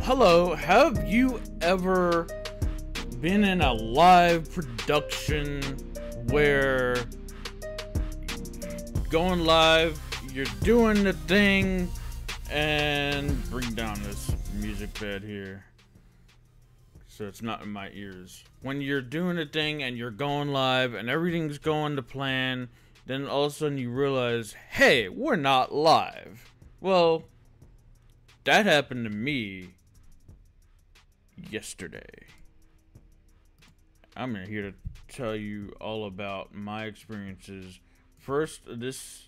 Hello, have you ever been in a live production where going live, you're doing the thing, and bring down this music bed here so it's not in my ears. When you're doing the thing and you're going live and everything's going to plan, then all of a sudden you realize, hey, we're not live. Well, that happened to me yesterday. I'm here to tell you all about my experiences. First, this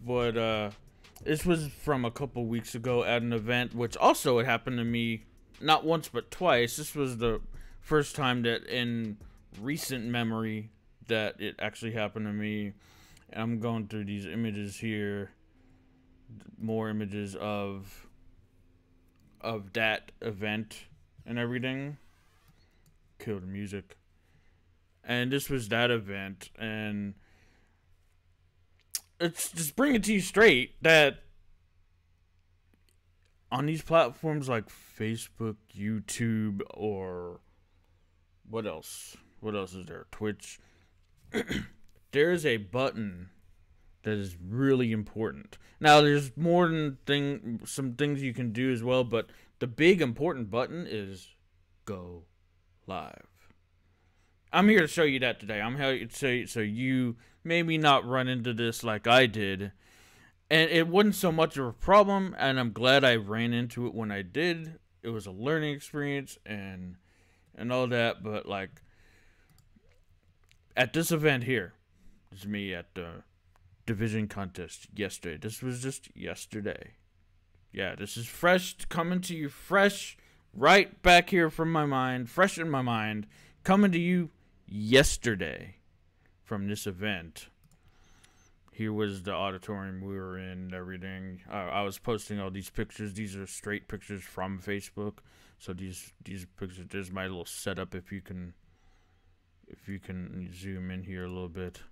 was from a couple weeks ago at an event, which also it happened to me not once but twice. This was the first time that in recent memory that it actually happened to me. And I'm going through these images here, more images of that event and everything. Kill the music. And this was that event, and it's just bring it to you straight that on these platforms like Facebook, YouTube, or what else is there? Twitch. There is a button that is really important. Now, there's more than some things you can do as well, but the big important button is go live. I'm here to show you that today. I'm here to say so you maybe not run into this like I did. And it wasn't so much of a problem, and I'm glad I ran into it when I did. It was a learning experience and all that, but like at this event here, this is me at the division contest yesterday. This was just yesterday. Yeah, this is fresh, coming to you fresh, right back here from my mind, fresh in my mind, coming to you yesterday from this event. Here was the auditorium we were in and everything. I was posting all these pictures. These are straight pictures from Facebook. So these pictures, there's my little setup if you can zoom in here a little bit.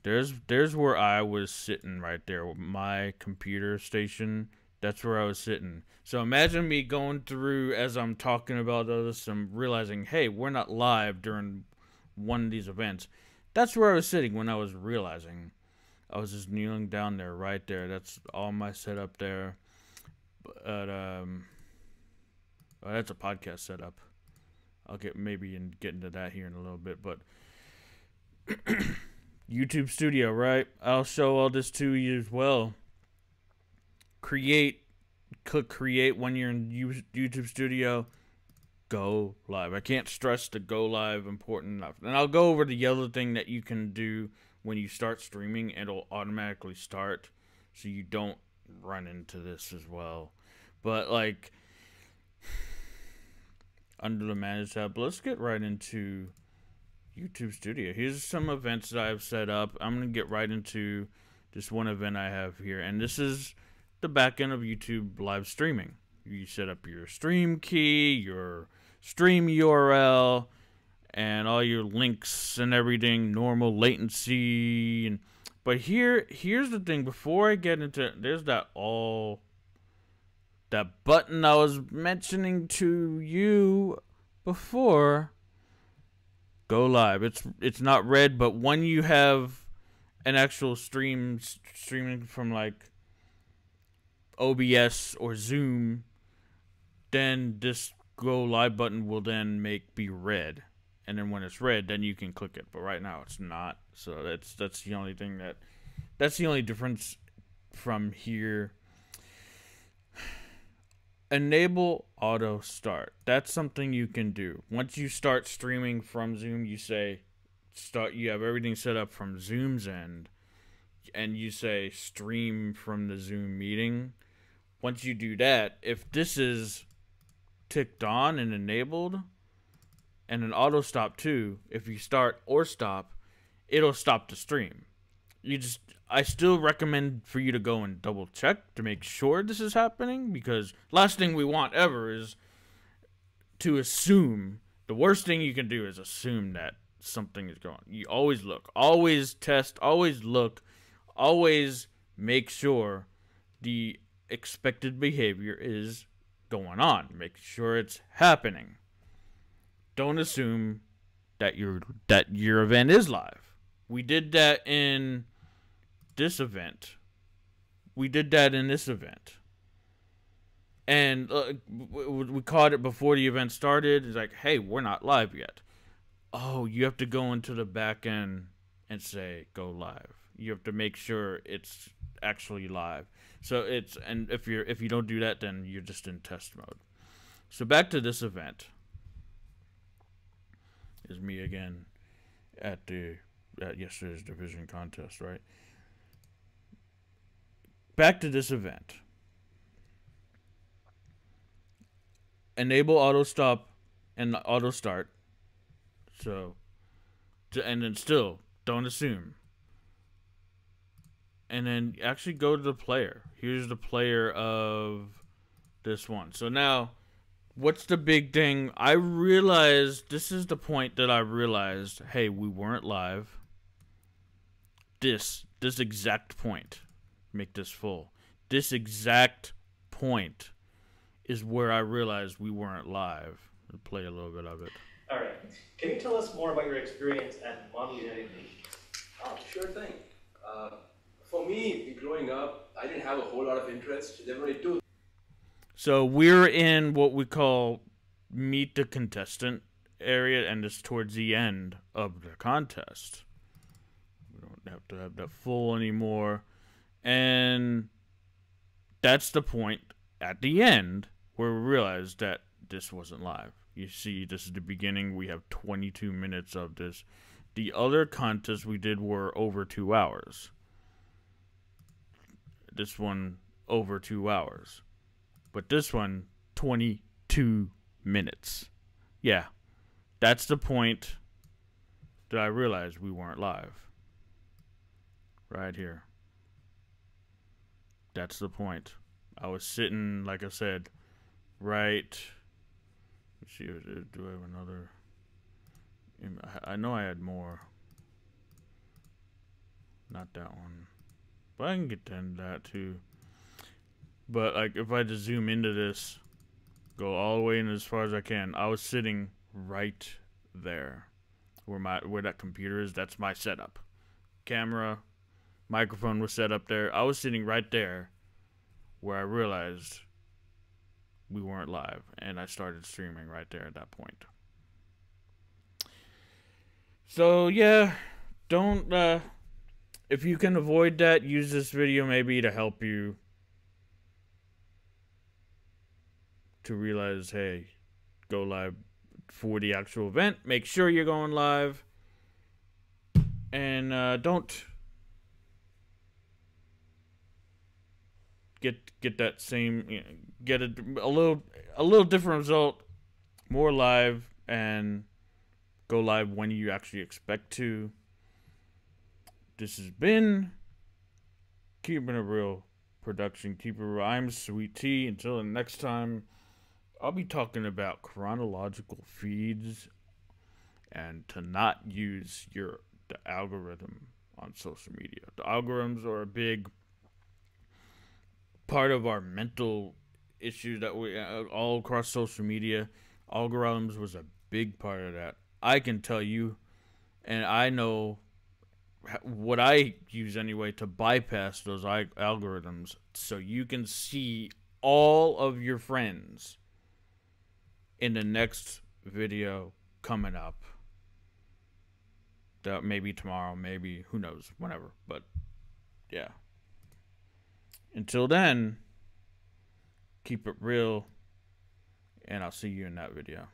There's where I was sitting right there. My computer station, that's where I was sitting. So imagine me going through as I'm talking about this, I'm realizing, hey, we're not live during one of these events. That's where I was sitting when I was realizing. I was just kneeling down there, right there. That's all my setup there. But that's a podcast setup. I'll get into that here in a little bit, but YouTube Studio, right? I'll show all this to you as well. Click create when you're in YouTube Studio. Go live. I can't stress the go live important enough. And I'll go over the other thing that you can do when you start streaming. It'll automatically start, so you don't run into this as well. But like under the manage tab, let's get right into YouTube Studio. Here's some events that I've set up. I'm gonna get right into this one event I have here, and this is the back end of YouTube live streaming. You set up your stream key, your stream URL, and all your links and everything, normal latency. But here's the thing. Before I get into, there's that button I was mentioning to you before. Go live. It's not red, but when you have an actual streaming from like OBS or Zoom, then this go live button will then be red, and then when it's red, then you can click it. But right now it's not. So that's the only thing that's the only difference from here. Enable auto start. That's something you can do. Once you start streaming from Zoom, you say you have everything set up from Zoom's end, and you say stream from the Zoom meeting. Once you do that, if this is ticked on and enabled, and an auto stop too, if you start or stop, it'll stop the stream. I still recommend for you to go and double check to make sure this is happening, because last thing we want ever is to assume. The worst thing you can do is assume that something is going on. You always look, always test, always look, always make sure the expected behavior is going on. Make sure it's happening. Don't assume that your event is live. We did that in this event. We did that in this event. And we caught it before the event started. It's like, hey, we're not live yet. Oh, you have to go into the back end and say, go live. You have to make sure it's actually live. So and if you don't do that, then you're just in test mode. So back to this event. Is me again at yesterday's division contest, right? Back to this event. Enable auto stop and auto start. So, and then still don't assume. And then actually go to the player. Here's the player of this one. So now, what's the big thing? I realized, this is the point that I realized, hey, we weren't live. This exact point. Make this full. This exact point is where I realized we weren't live. I'll play a little bit of it. All right. Can you tell us more about your experience at Model United League? Oh, sure thing. For me, growing up, I didn't have a whole lot of interest. There were two. So we're in what we call meet the contestant area, and it's towards the end of the contest. We don't have to have that full anymore. And that's the point at the end where we realized that this wasn't live. You see, this is the beginning. We have 22 minutes of this. The other contests we did were over 2 hours. This one, over 2 hours. But this one, 22 minutes. Yeah, that's the point that I realized we weren't live. Right here. That's the point. I was sitting, like I said, right. Let's see, do I have another? I know I had more. Not that one. But I can get into that too. But like, if I just zoom into this, go all the way in as far as I can, I was sitting right there, where that computer is. That's my setup. Camera, microphone was set up there. I was sitting right there, where I realized we weren't live, and I started streaming right there at that point. So yeah, don't if you can avoid that, use this video maybe to help you to realize, hey, go live for the actual event. Make sure you're going live, and don't get that same, get a little different result, more live, and go live when you actually expect to. This has been Keeping It Real production. Keep it real. I'm Sweet Tea. Until the next time, I'll be talking about chronological feeds and to not use the algorithm on social media. The algorithms are a big part of our mental issue that we all across social media. Algorithms was a big part of that. I can tell you, and I know what I use anyway to bypass those algorithms, so you can see all of your friends in the next video coming up. That maybe tomorrow, maybe, who knows, whenever. But yeah. Until then, keep it real, and I'll see you in that video.